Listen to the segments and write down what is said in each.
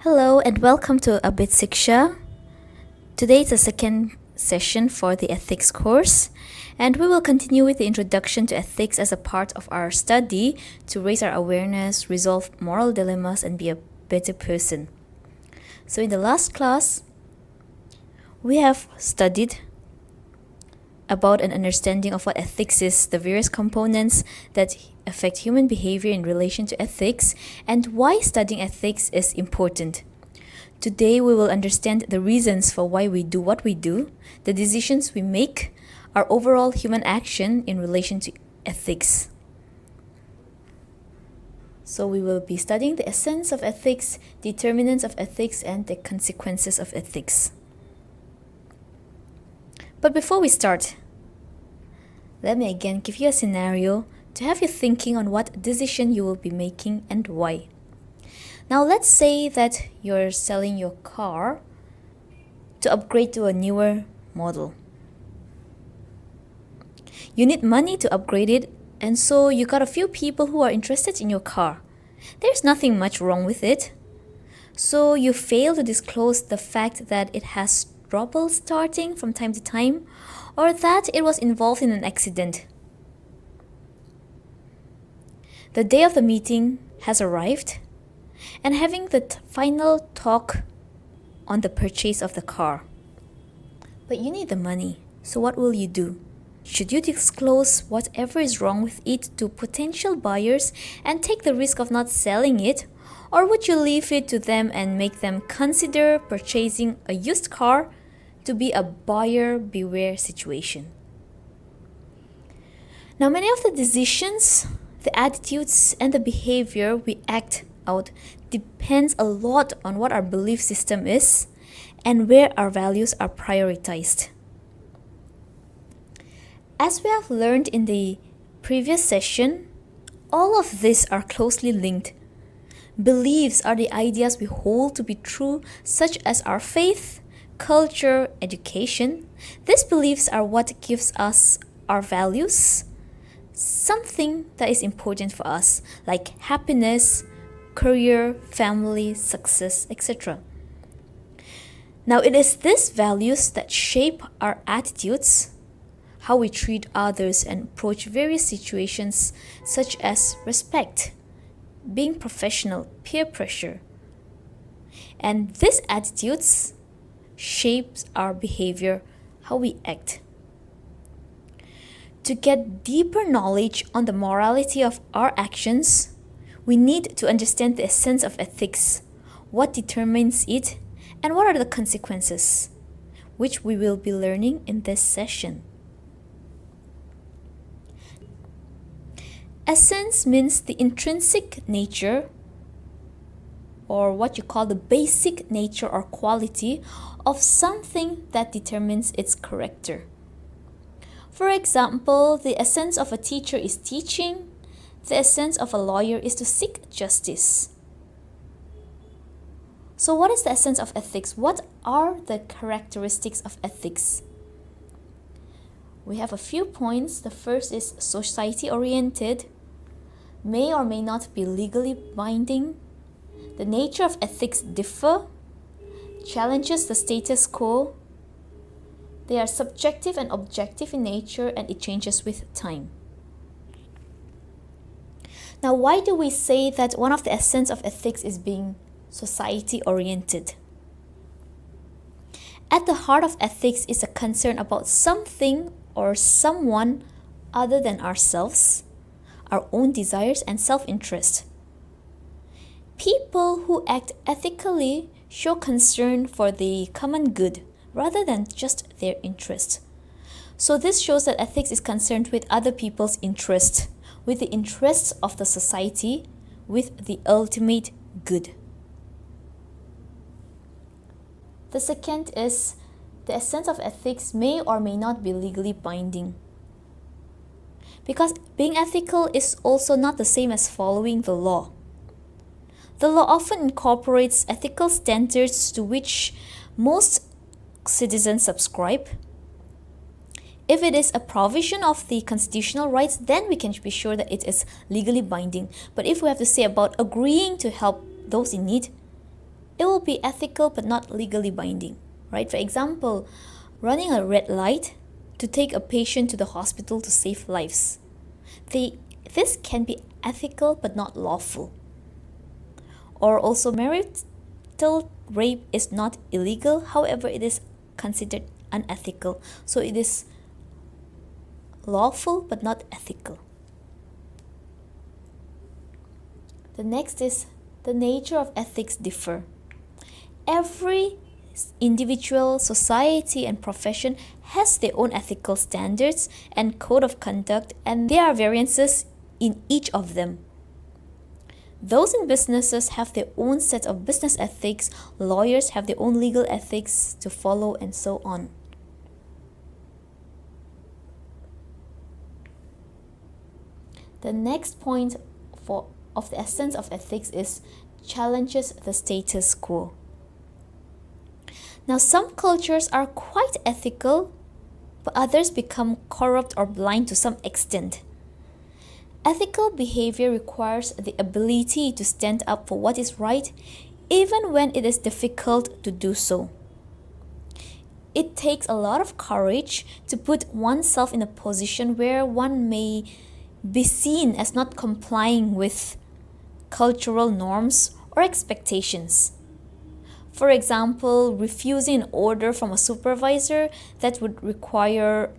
Hello and welcome to Abid Siksha. Today is the second session for the ethics course, and we will continue with the introduction to ethics as a part of our study to raise our awareness, resolve moral dilemmas, and be a better person. So in the last class, we have studied about an understanding of what ethics is, the various components that affect human behavior in relation to ethics, and why studying ethics is important. Today, we will understand the reasons for why we do what we do, the decisions we make, our overall human action in relation to ethics. So we will be studying the essence of ethics, determinants of ethics, and the consequences of ethics. But before we start, let me again give you a scenario to have you thinking on what decision you will be making and why. Now let's say that you're selling your car to upgrade to a newer model. You need money to upgrade it, and so you got a few people who are interested in your car. There's nothing much wrong with it. So you fail to disclose the fact that it has trouble starting from time to time, or that it was involved in an accident. The day of the meeting has arrived, and having the final talk on the purchase of the car. But you need the money, so what will you do? Should you disclose whatever is wrong with it to potential buyers and take the risk of not selling it? Or would you leave it to them and make them consider purchasing a used car to be a buyer beware situation? Now, many of the decisions, the attitudes, and the behavior we act out depends a lot on what our belief system is and where our values are prioritized. As we have learned in the previous session, all of these are closely linked. Beliefs are the ideas we hold to be true, such as our faith, culture, education. These beliefs are what gives us our values, something that is important for us, like happiness, career, family, success, etc. Now, it is these values that shape our attitudes, how we treat others and approach various situations such as respect, being professional, peer pressure. And these attitudes shapes our behavior, how we act. To get deeper knowledge on the morality of our actions, we need to understand the essence of ethics, what determines it, and what are the consequences, which we will be learning in this session. Essence means the intrinsic nature, or what you call the basic nature or quality of something that determines its character. For example, the essence of a teacher is teaching. The essence of a lawyer is to seek justice. So what is the essence of ethics? What are the characteristics of ethics? We have a few points. The first is society-oriented, may or may not be legally binding. The nature of ethics differ, challenges the status quo. They are subjective and objective in nature, and it changes with time. Now, why do we say that one of the essence of ethics is being society-oriented? At the heart of ethics is a concern about something or someone other than ourselves, our own desires and self-interest. People who act ethically show concern for the common good rather than just their interest. So this shows that ethics is concerned with other people's interests, with the interests of the society, with the ultimate good. The second is the essence of ethics may or may not be legally binding. Because being ethical is also not the same as following the law. The law often incorporates ethical standards to which most citizens subscribe. If it is a provision of the constitutional rights, then we can be sure that it is legally binding. But if we have to say about agreeing to help those in need, it will be ethical but not legally binding, right? For example, running a red light to take a patient to the hospital to save lives. This can be ethical but not lawful. Or also, marital rape is not illegal, however, it is considered unethical. So it is lawful but not ethical. The next is the nature of ethics differ. Every individual, society, and profession has their own ethical standards and code of conduct, and there are variances in each of them. Those in businesses have their own set of business ethics, lawyers have their own legal ethics to follow, and so on. The next point of the essence of ethics is challenges the status quo. Now, some cultures are quite ethical, but others become corrupt or blind to some extent. Ethical behavior requires the ability to stand up for what is right, even when it is difficult to do so. It takes a lot of courage to put oneself in a position where one may be seen as not complying with cultural norms or expectations. For example, refusing an order from a supervisor that would require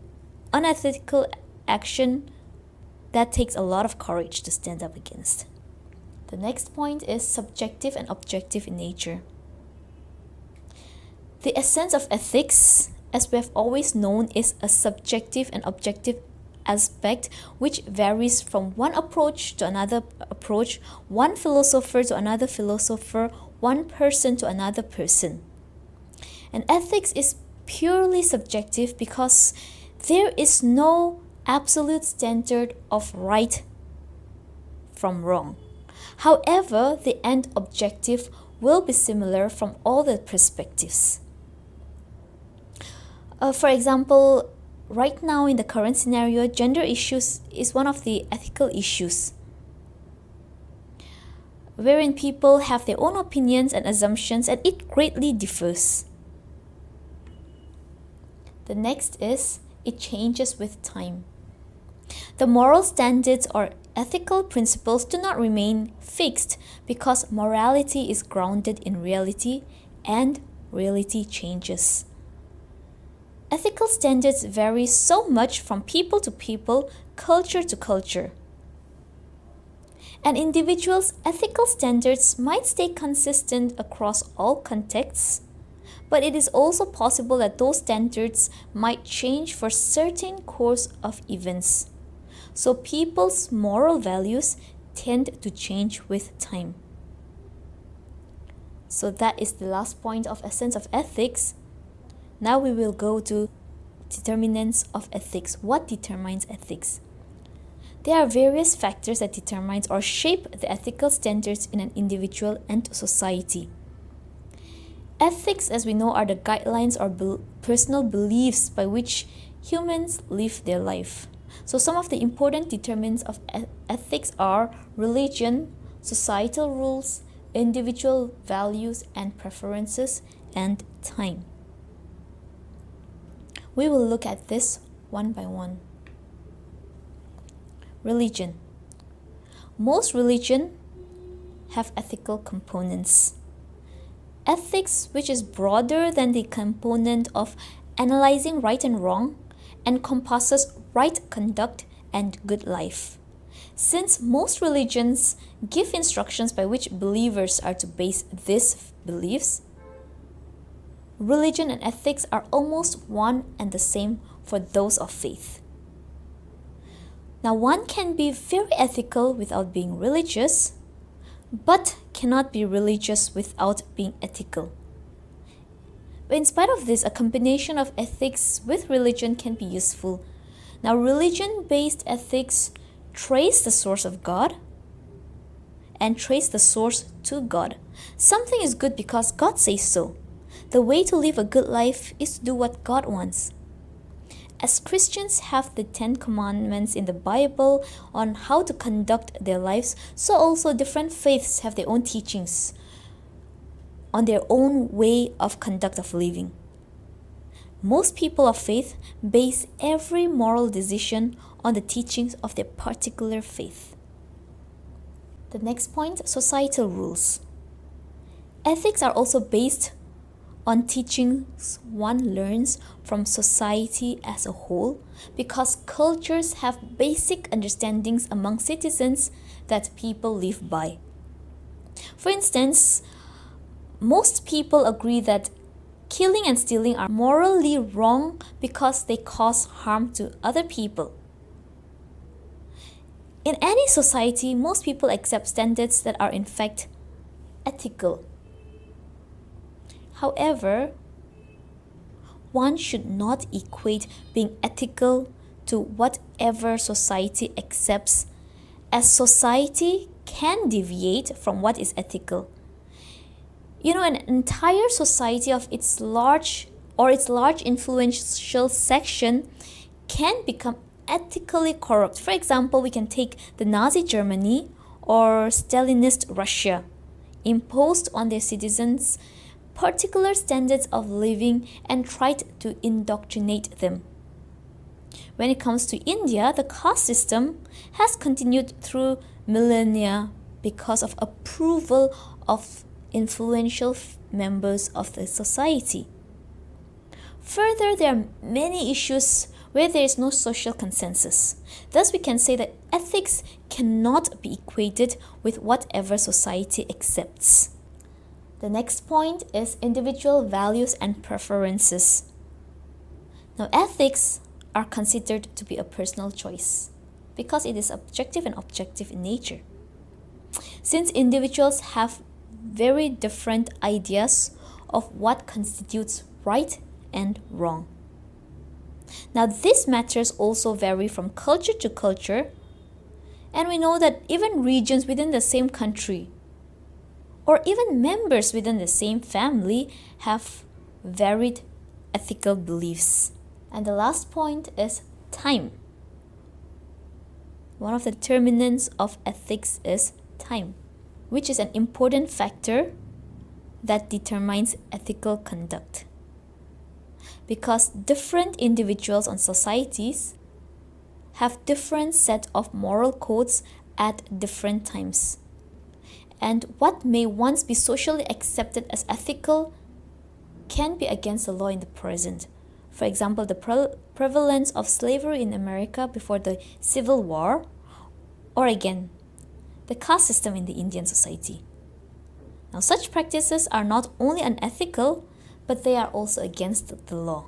unethical action. That takes a lot of courage to stand up against. The next point is subjective and objective in nature. The essence of ethics, as we have always known, is a subjective and objective aspect which varies from one approach to another approach, one philosopher to another philosopher, one person to another person. And ethics is purely subjective because there is no absolute standard of right from wrong. However, the end objective will be similar from all the perspectives. For example, right now in the current scenario, gender issues is one of the ethical issues, wherein people have their own opinions and assumptions, and it greatly differs. The next is it changes with time. The moral standards or ethical principles do not remain fixed because morality is grounded in reality and reality changes. Ethical standards vary so much from people to people, culture to culture. An individual's ethical standards might stay consistent across all contexts, but it is also possible that those standards might change for certain course of events. So people's moral values tend to change with time. So that is the last point of essence of ethics. Now we will go to determinants of ethics. What determines ethics? There are various factors that determine or shape the ethical standards in an individual and society. Ethics, as we know, are the guidelines or personal beliefs by which humans live their life. So some of the important determinants of ethics are religion, societal rules, individual values and preferences, and time. We will look at this one by one. Religion. Most religions have ethical components. Ethics, which is broader than the component of analyzing right and wrong, encompasses right conduct and good life. Since most religions give instructions by which believers are to base these beliefs, religion and ethics are almost one and the same for those of faith. Now, one can be very ethical without being religious, but cannot be religious without being ethical. But in spite of this, a combination of ethics with religion can be useful. Now, religion-based ethics trace the source of God and trace the source to God. Something is good because God says so. The way to live a good life is to do what God wants. As Christians have the 10 commandments in the Bible on how to conduct their lives, so also different faiths have their own teachings on their own way of conduct of living. Most people of faith base every moral decision on the teachings of their particular faith. The next point, societal rules. Ethics are also based on teachings one learns from society as a whole, because cultures have basic understandings among citizens that people live by. For instance, most people agree that killing and stealing are morally wrong because they cause harm to other people. In any society, most people accept standards that are in fact ethical. However, one should not equate being ethical to whatever society accepts, as society can deviate from what is ethical. An entire society of its large influential section can become ethically corrupt. For example, we can take the Nazi Germany or Stalinist Russia, imposed on their citizens particular standards of living and tried to indoctrinate them. When it comes to India, the caste system has continued through millennia because of approval of influential members of the society. Further, there are many issues where there is no social consensus. Thus, we can say that ethics cannot be equated with whatever society accepts. The next point is individual values and preferences. Now, ethics are considered to be a personal choice because it is subjective and objective in nature. Since individuals have very different ideas of what constitutes right and wrong. Now, these matters also vary from culture to culture, and we know that even regions within the same country or even members within the same family have varied ethical beliefs. And the last point is time. One of the determinants of ethics is time, which is an important factor that determines ethical conduct. Because different individuals and societies have different set of moral codes at different times. And what may once be socially accepted as ethical can be against the law in the present. For example, the prevalence of slavery in America before the Civil War, or again, the caste system in the Indian society. Now, such practices are not only unethical, but they are also against the law.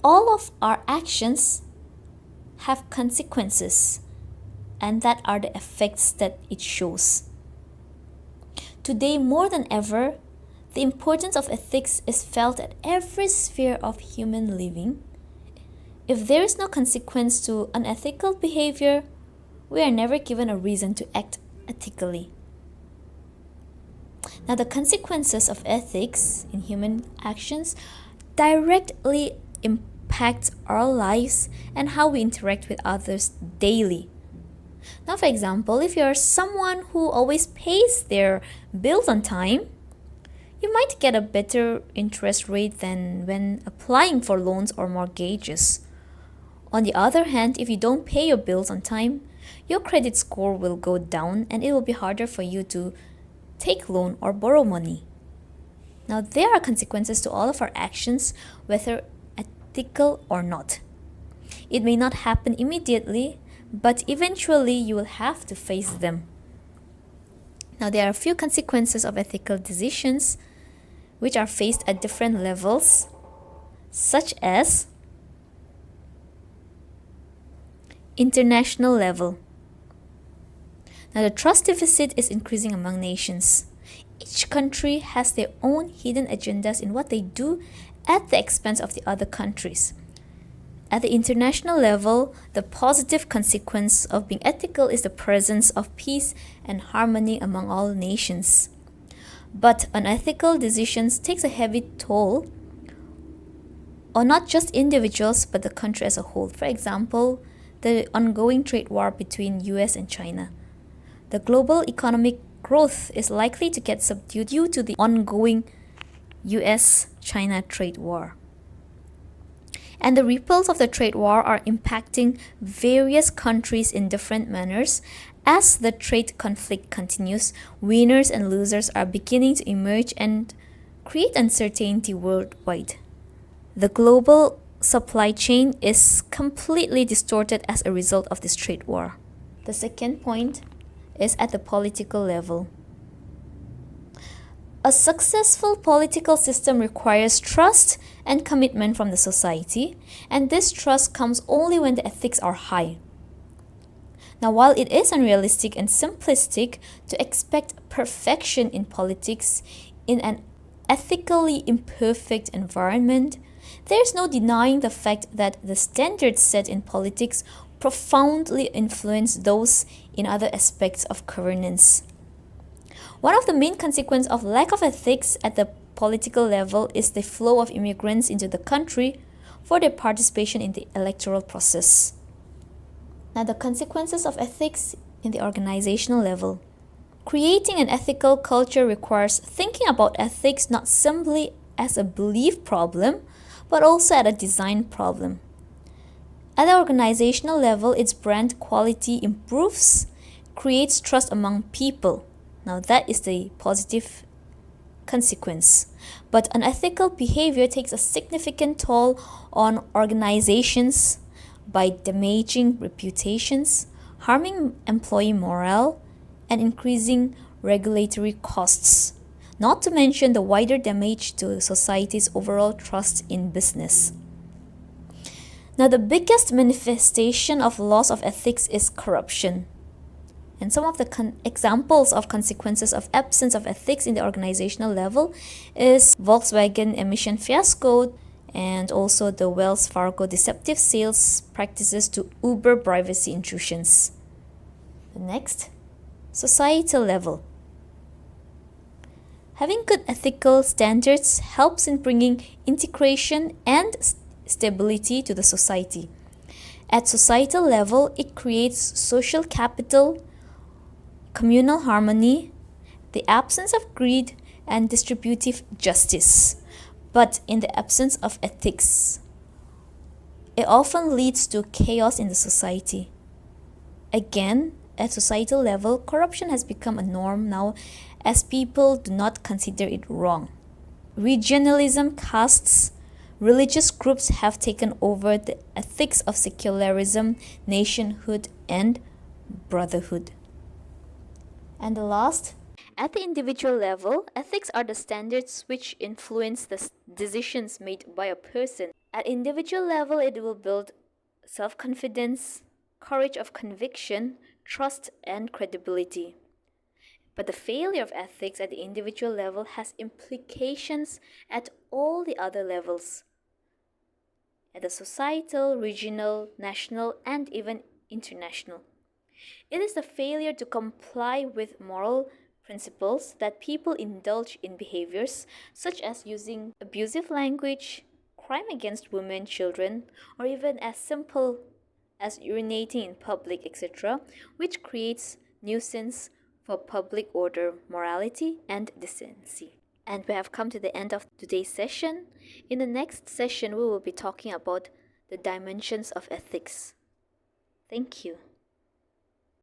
All of our actions have consequences, and that are the effects that it shows. Today, more than ever, the importance of ethics is felt at every sphere of human living. If there is no consequence to unethical behavior, we are never given a reason to act ethically. Now, the consequences of ethics in human actions directly impact our lives and how we interact with others daily. Now, for example, if you're someone who always pays their bills on time, you might get a better interest rate than when applying for loans or mortgages. On the other hand, if you don't pay your bills on time, your credit score will go down and it will be harder for you to take loan or borrow money. Now, there are consequences to all of our actions, whether ethical or not. It may not happen immediately, but eventually you will have to face them. Now, there are a few consequences of ethical decisions which are faced at different levels, such as international level. Now, the trust deficit is increasing among nations. Each country has their own hidden agendas in what they do at the expense of the other countries. At the international level, the positive consequence of being ethical is the presence of peace and harmony among all nations. But unethical decisions takes a heavy toll on not just individuals but the country as a whole. For example, the ongoing trade war between US and China, the global economic growth is likely to get subdued due to the ongoing US-China trade war. And the ripples of the trade war are impacting various countries in different manners. As the trade conflict continues, winners and losers are beginning to emerge and create uncertainty worldwide. The global supply chain is completely distorted as a result of this trade war. The second point is at the political level. A successful political system requires trust and commitment from the society, and this trust comes only when the ethics are high. Now, while it is unrealistic and simplistic to expect perfection in politics in an ethically imperfect environment, there is no denying the fact that the standards set in politics profoundly influence those in other aspects of governance. One of the main consequences of lack of ethics at the political level is the flow of immigrants into the country for their participation in the electoral process. Now, the consequences of ethics in the organizational level. Creating an ethical culture requires thinking about ethics not simply as a belief problem, but also as a design problem. At the organizational level, its brand quality improves, creates trust among people. Now, that is the positive consequence. But unethical behavior takes a significant toll on organizations by damaging reputations, harming employee morale, and increasing regulatory costs, not to mention the wider damage to society's overall trust in business. Now, the biggest manifestation of loss of ethics is corruption. And some of the examples of consequences of absence of ethics in the organizational level is Volkswagen emission fiasco and also the Wells Fargo deceptive sales practices to Uber privacy intrusions. Next, societal level. Having good ethical standards helps in bringing integration and stability to the society. At societal level, it creates social capital, communal harmony, the absence of greed, and distributive justice. But in the absence of ethics, it often leads to chaos in the society. Again, at societal level, corruption has become a norm now as people do not consider it wrong. Regionalism, castes, religious groups have taken over the ethics of secularism, nationhood, and brotherhood. And the last, at the individual level, ethics are the standards which influence the decisions made by a person. At individual level, it will build self-confidence, courage of conviction, trust, and credibility. But the failure of ethics at the individual level has implications at all the other levels, at the societal, regional, national, and even international. It is the failure to comply with moral principles that people indulge in behaviors such as using abusive language, crime against women, children, or even as simple as urinating in public, etc., which creates nuisance for public order, morality, and decency. And we have come to the end of today's session. In the next session, we will be talking about the dimensions of ethics. Thank you.